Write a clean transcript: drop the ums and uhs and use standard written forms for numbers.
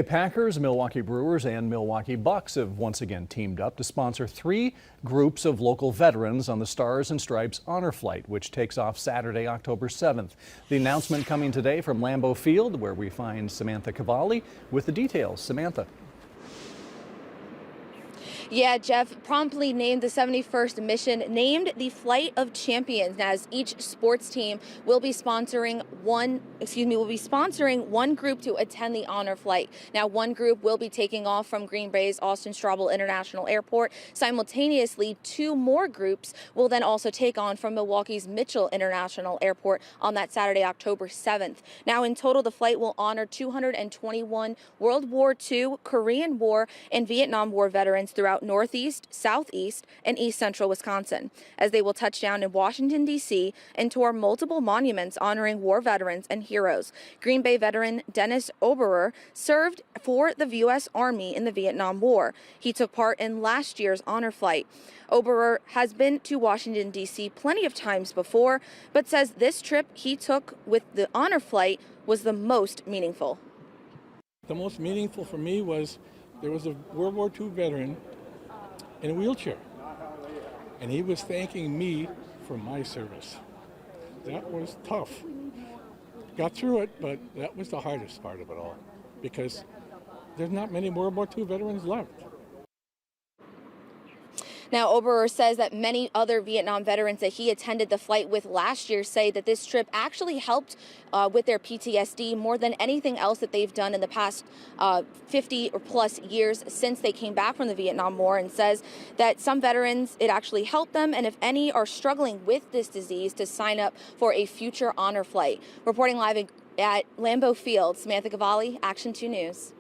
Packers, Milwaukee Brewers, and Milwaukee Bucks have once again teamed up to sponsor 3 groups of local veterans on the Stars and Stripes Honor Flight, which takes off Saturday, October 7th. The announcement coming today from Lambeau Field, where we find Samantha Cavalli with the details. Samantha. Yeah, Jeff, promptly named the 71st mission, named the Flight of Champions, as each sports team will be sponsoring one group to attend the honor flight. Now, one group will be taking off from Green Bay's Austin Straubel International Airport. Simultaneously, 2 more groups will then also take on from Milwaukee's Mitchell International Airport on that Saturday, October 7th. Now, in total, the flight will honor 221 World War II, Korean War, and Vietnam War veterans throughout Northeast, Southeast, and East Central Wisconsin, as they will touch down in Washington, D.C. and tour multiple monuments honoring war veterans and heroes. Green Bay veteran Dennis Oberer served for the U.S. Army in the Vietnam War. He took part in last year's honor flight. Oberer has been to Washington, D.C. plenty of times before, but says this trip he took with the honor flight was the most meaningful. The most meaningful for me was there was a World War II veteran in a wheelchair, and he was thanking me for my service. That was tough. Got through it, but that was the hardest part of it all, because there's not many World War II veterans left. Now, Oberer says that many other Vietnam veterans that he attended the flight with last year say that this trip actually helped with their PTSD more than anything else that they've done in the past 50 or plus years since they came back from the Vietnam War, and says that some veterans, it actually helped them, and if any are struggling with this disease, to sign up for a future honor flight. Reporting live at Lambeau Field, Samantha Cavalli, Action 2 News.